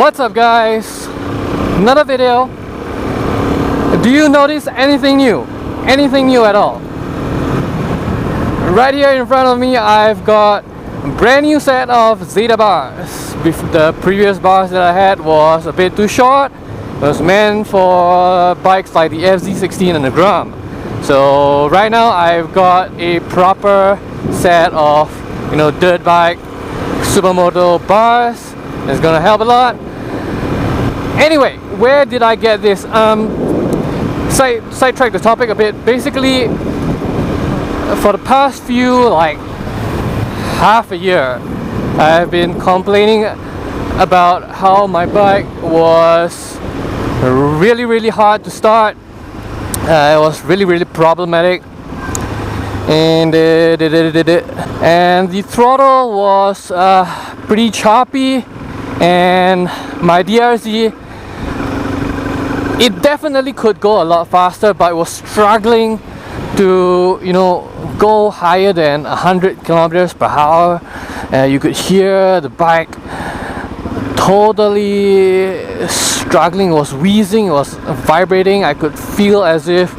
What's up, guys? Another video. Do you notice anything new? Anything new at all? Right here in front of me, I've got a brand new set of Zeta bars. The previous bars that I had was a bit too short. It was meant for bikes like the FZ16 and the Grum. So right now I've got a proper set of, dirt bike supermoto bars. It's gonna help a lot. Anyway, where did I get this? Sidetrack the topic a bit. Basically, for the past few, half a year, I've been complaining about how my bike was really hard to start. It was really problematic, and the throttle was pretty choppy, and my DRZ, it definitely could go a lot faster, but it was struggling to go higher than 100 kilometers per hour. You could hear the bike totally struggling. It was wheezing, it was vibrating. I could feel as if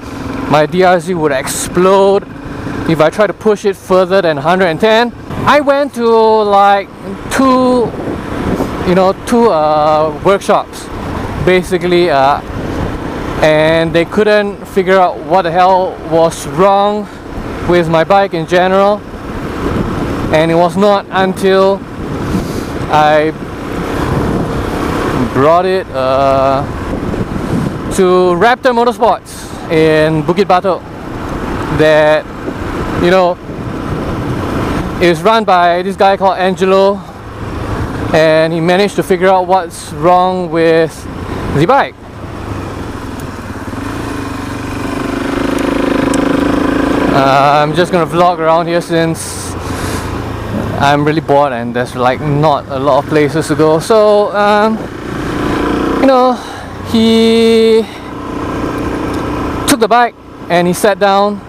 my DRZ would explode if I tried to push it further than 110. I went to two workshops basically, and they couldn't figure out what the hell was wrong with my bike in general. And it was not until I brought it to Raptor Motorsports in Bukit Batok that is run by this guy called Angelo, and he managed to figure out what's wrong with the bike. I'm just gonna vlog around here since I'm really bored and there's not a lot of places to go. So he took the bike and he sat down,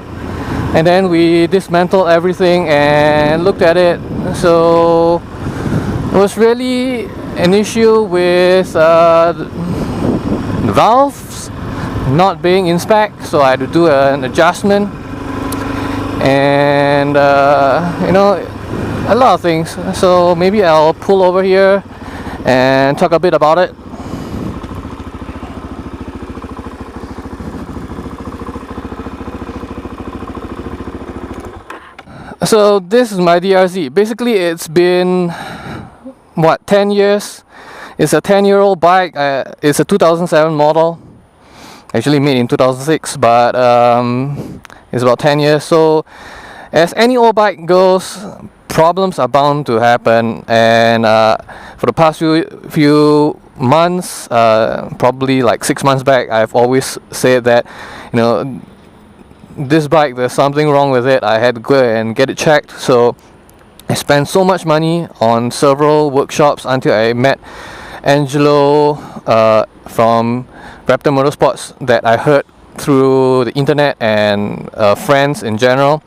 and then we dismantled everything and looked at it. So it was really an issue with the valves not being in spec, so I had to do an adjustment, and a lot of things. So maybe I'll pull over here and talk a bit about it. So this is my DRZ. Basically, it's been 10 years. It's a 10-year-old bike. It's a 2007 model, actually made in 2006, but it's about 10 years. So as any old bike goes, problems are bound to happen, and for the past few months, probably 6 months back, I've always said that this bike, there's something wrong with it. I had to go and get it checked. So I spent so much money on several workshops until I met Angelo from Raptor Motorsports, that I heard through the internet and friends in general.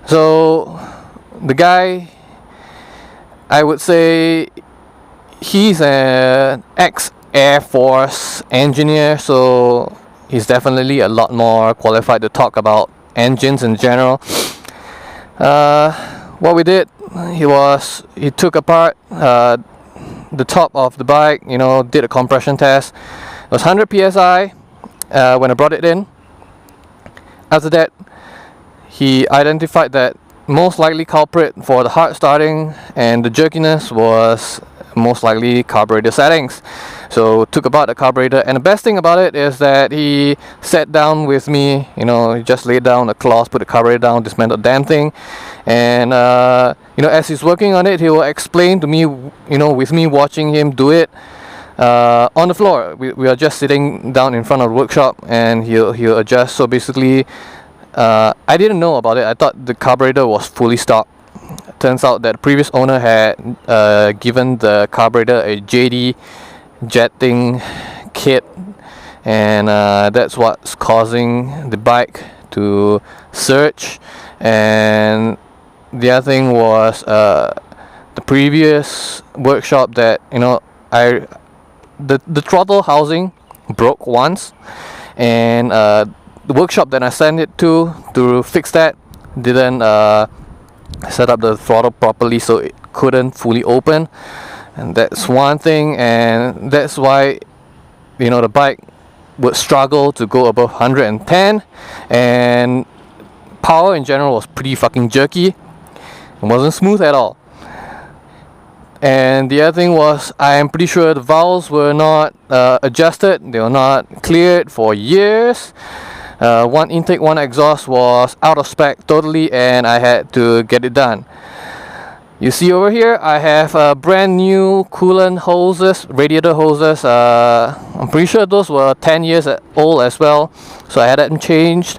So the guy, I would say he's an ex-Air Force engineer, so he's definitely a lot more qualified to talk about engines in general. What we did, he took apart the top of the bike, did a compression test. It was 100 psi when I brought it in. After that, he identified that most likely culprit for the hard starting and the jerkiness was most likely carburetor settings. So took apart the carburetor, and the best thing about it is that he sat down with me. He just laid down the cloth, put the carburetor down, dismantled the damn thing, and as he's working on it, he will explain to me, with me watching him do it on the floor. We are just sitting down in front of the workshop, and he'll adjust. So basically, I didn't know about it. I thought the carburetor was fully stopped. Turns out that the previous owner had given the carburetor a JD jetting kit, and that's what's causing the bike to surge. And the other thing was the previous workshop that the throttle housing broke once, and the workshop that I sent it to fix that didn't set up the throttle properly, so it couldn't fully open, and that's one thing, and that's why, you know, the bike would struggle to go above 110, and power in general was pretty fucking jerky. It wasn't smooth at all. And the other thing was, I am pretty sure the valves were not adjusted. They were not cleared for years. One intake, one exhaust was out of spec totally, and I had to get it done. You see over here, I have brand new coolant hoses, radiator hoses. I'm pretty sure those were 10 years old as well, so I had them changed.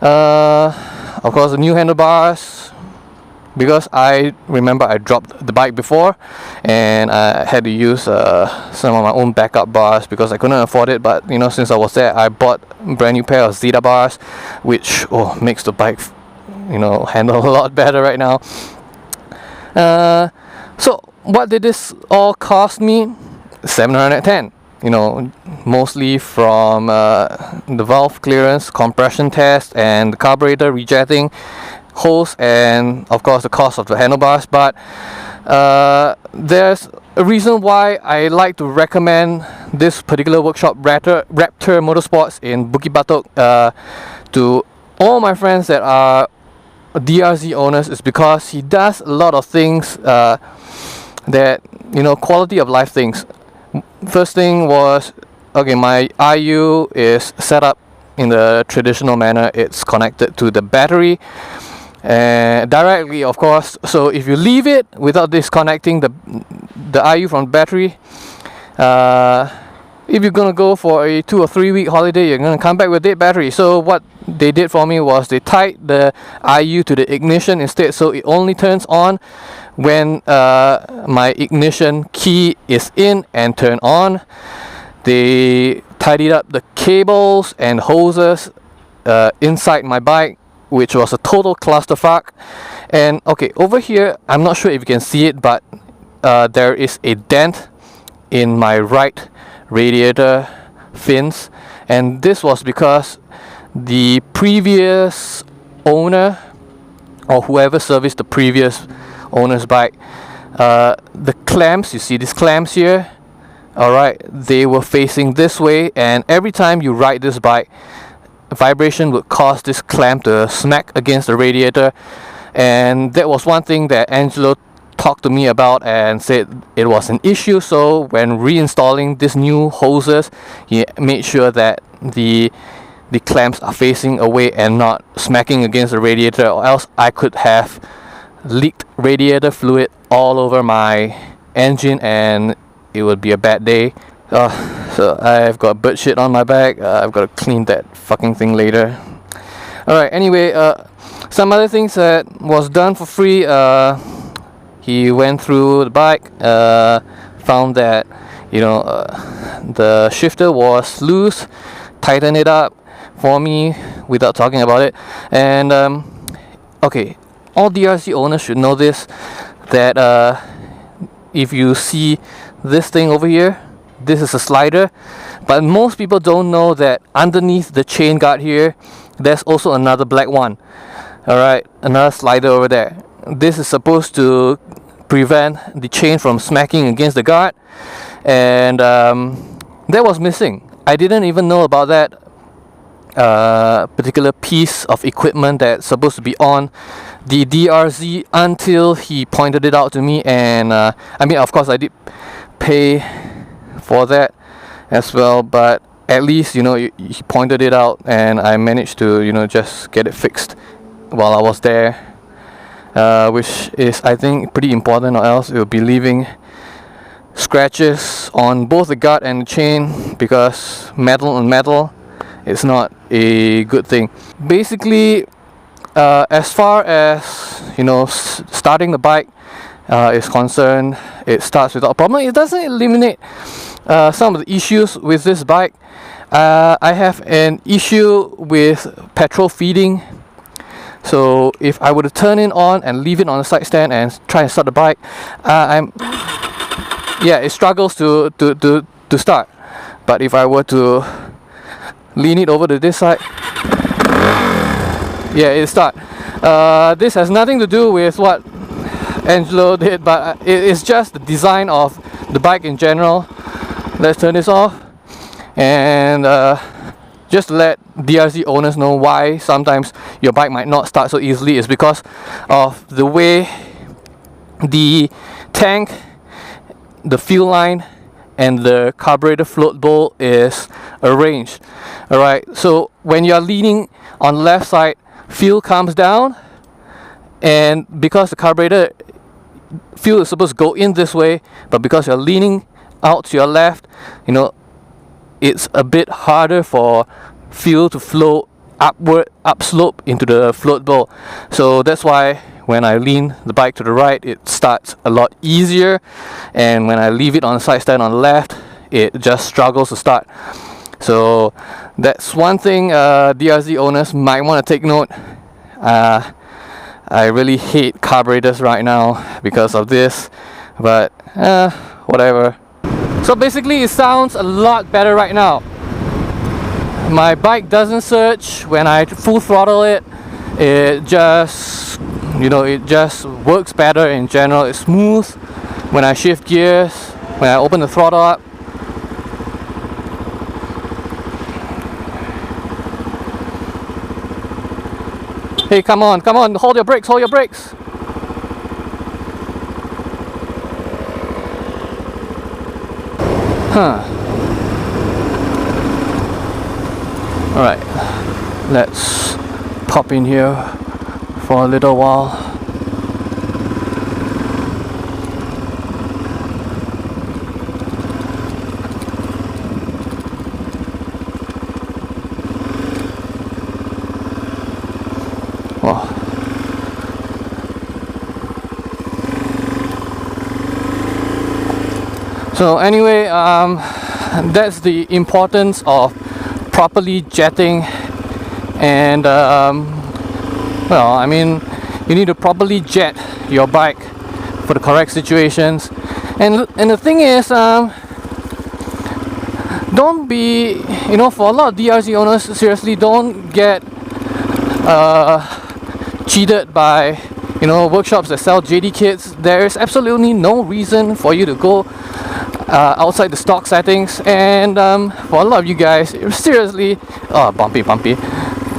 Of course, the new handlebars, because I remember I dropped the bike before and I had to use some of my own backup bars because I couldn't afford it. But you know, since I was there, I bought a brand new pair of Zeta bars, which makes the bike, you know, handle a lot better right now. So what did this all cost me? 710. You know, mostly from the valve clearance, compression test, and the carburetor rejetting hose, and of course the cost of the handlebars. But there's a reason why I like to recommend this particular workshop, Raptor Motorsports in Bukit Batok, to all my friends that are DRZ owners, is because he does a lot of things that, you know, quality of life things. First thing was, okay, my IU is set up in the traditional manner. It's connected to the battery directly, of course. So if you leave it without disconnecting the IU from the battery, if you're gonna go for a 2 or 3 week holiday, you're gonna come back with dead battery. So what they did for me was they tied the IU to the ignition instead, so it only turns on when my ignition key is in and turn on. They tidied up the cables and hoses inside my bike, which was a total clusterfuck. And okay, over here, I'm not sure if you can see it, but there is a dent in my right radiator fins, and this was because the previous owner, or whoever serviced the previous owner's bike, the clamps, you see these clamps here, alright, they were facing this way, and every time you ride this bike, vibration would cause this clamp to smack against the radiator. And that was one thing that Angelo talked to me about and said it was an issue. So when reinstalling these new hoses, he made sure that the clamps are facing away and not smacking against the radiator, or else I could have leaked radiator fluid all over my engine and it would be a bad day. So I've got bird shit on my back. I've got to clean that fucking thing later. Alright, anyway, some other things that was done for free. He went through the bike, found that, you know, the shifter was loose, tightened it up for me without talking about it. And okay, all DRZ owners should know this, that if you see this thing over here, this is a slider, but most people don't know that underneath the chain guard here, there's also another black one. Alright, another slider over there. This is supposed to prevent the chain from smacking against the guard, and that was missing. I didn't even know about that particular piece of equipment that's supposed to be on the DRZ until he pointed it out to me. And I mean, of course I did pay for that as well, but at least, you know, he pointed it out and I managed to, you know, just get it fixed while I was there, which is, I think, pretty important, or else it will be leaving scratches on both the guard and the chain, because metal on metal is not a good thing. Basically, as far as, you know, starting the bike is concerned, it starts without a problem. It doesn't eliminate some of the issues with this bike. I have an issue with petrol feeding. So if I were to turn it on and leave it on the side stand and try and start the bike, yeah, it struggles to start. But if I were to lean it over to this side, yeah, it start. This has nothing to do with what Angelo did, but it's just the design of the bike in general. Let's turn this off, and just to let DRZ owners know why sometimes your bike might not start so easily is because of the way the tank, the fuel line, and the carburetor float bowl is arranged. Alright, so when you're leaning on the left side, fuel comes down, and because the carburetor fuel is supposed to go in this way, but because you're leaning out to your left, you know, it's a bit harder for fuel to flow upslope into the float bowl. So that's why when I lean the bike to the right, it starts a lot easier, and when I leave it on the side stand on the left, it just struggles to start. So that's one thing DRZ owners might want to take note. I really hate carburetors right now because of this, but whatever. So basically it sounds a lot better right now. My bike doesn't surge when I full throttle it. It just, you know, it just works better in general. It's smooth when I shift gears, when I open the throttle up. Hey, come on, hold your brakes, hold your brakes. Alright, let's pop in here for a little while. Oh. So anyway, that's the importance of properly jetting, and well, I mean, you need to properly jet your bike for the correct situations. And the thing is, don't be, you know, for a lot of DRZ owners, seriously, don't get cheated by, you know, workshops that sell JD kits. There is absolutely no reason for you to go outside the stock settings, and for a lot of you guys, seriously, oh, bumpy,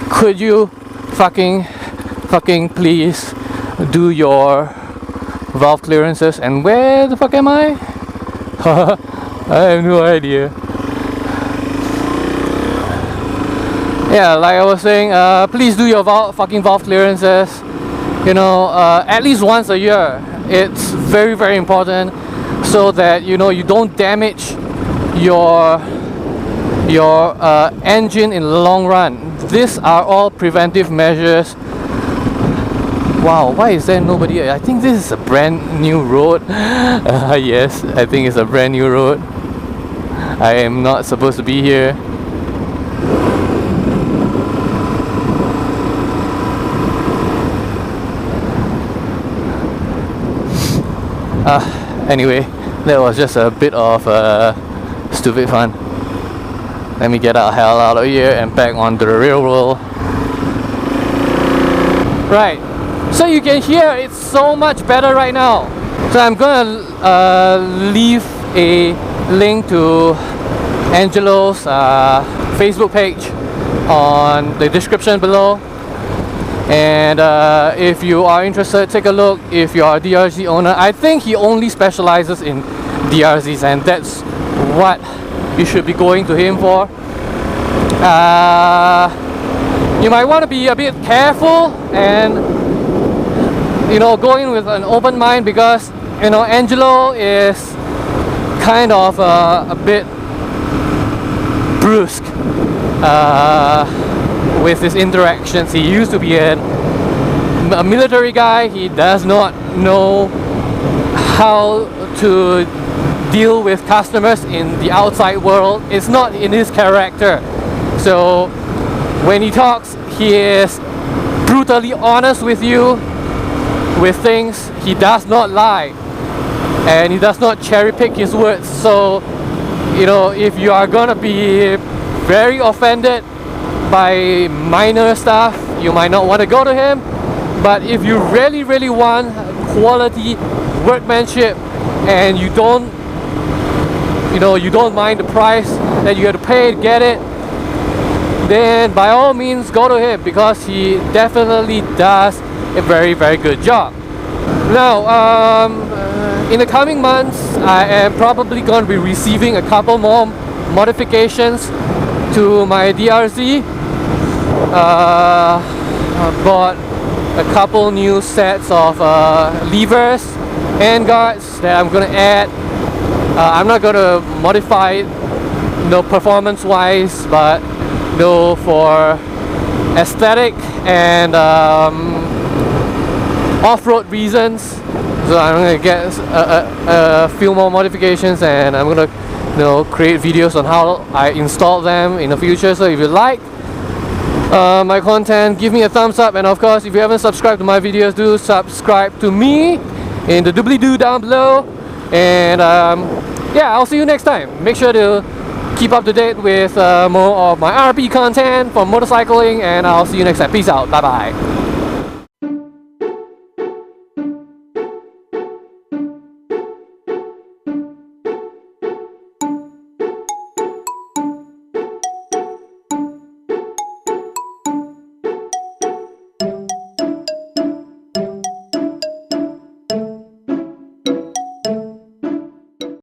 could you fucking please do your valve clearances? And where the fuck am I? I have no idea. Yeah, like I was saying, please do your fucking valve clearances, you know, at least once a year. It's very, very important, so that, you know, you don't damage your engine in the long run. These are all preventive measures. Wow, why is there nobody here? I think this is a brand new road. Yes, I think it's a brand new road. I am not supposed to be here. Anyway, that was just a bit of stupid fun. Let me get the hell out of here and back onto the real world. Right, so you can hear it's so much better right now. So I'm gonna leave a link to Angelo's Facebook page on the description below. And if you are interested, take a look. If you are a DRZ owner, I think he only specializes in DRZs, and that's what you should be going to him for. You might want to be a bit careful and, you know, going with an open mind, because, you know, Angelo is kind of a bit brusque with his interactions. He used to be a military guy. He does not know how to deal with customers in the outside world. It's not in his character. So when he talks, he is brutally honest with you with things. He does not lie. and he does not cherry pick his words. So, you know, if you are gonna be very offended by minor stuff, you might not want to go to him. But if you really want quality workmanship and you don't mind the price that you have to pay to get it, then by all means go to him, because he definitely does a very good job. Now, in the coming months, I am probably going to be receiving a couple more modifications to my DRZ. I bought a couple new sets of levers and guards that I'm going to add. I'm not going to modify it, performance wise, but for aesthetic and off-road reasons. So I'm going to get a few more modifications, and I'm going to create videos on how I install them in the future. So if you like my content, give me a thumbs up, and of course, if you haven't subscribed to my videos, do subscribe to me in the doobly-doo down below. And yeah, I'll see you next time. Make sure to keep up to date with more of my RP content for motorcycling, and I'll see you next time. Peace out. Bye bye.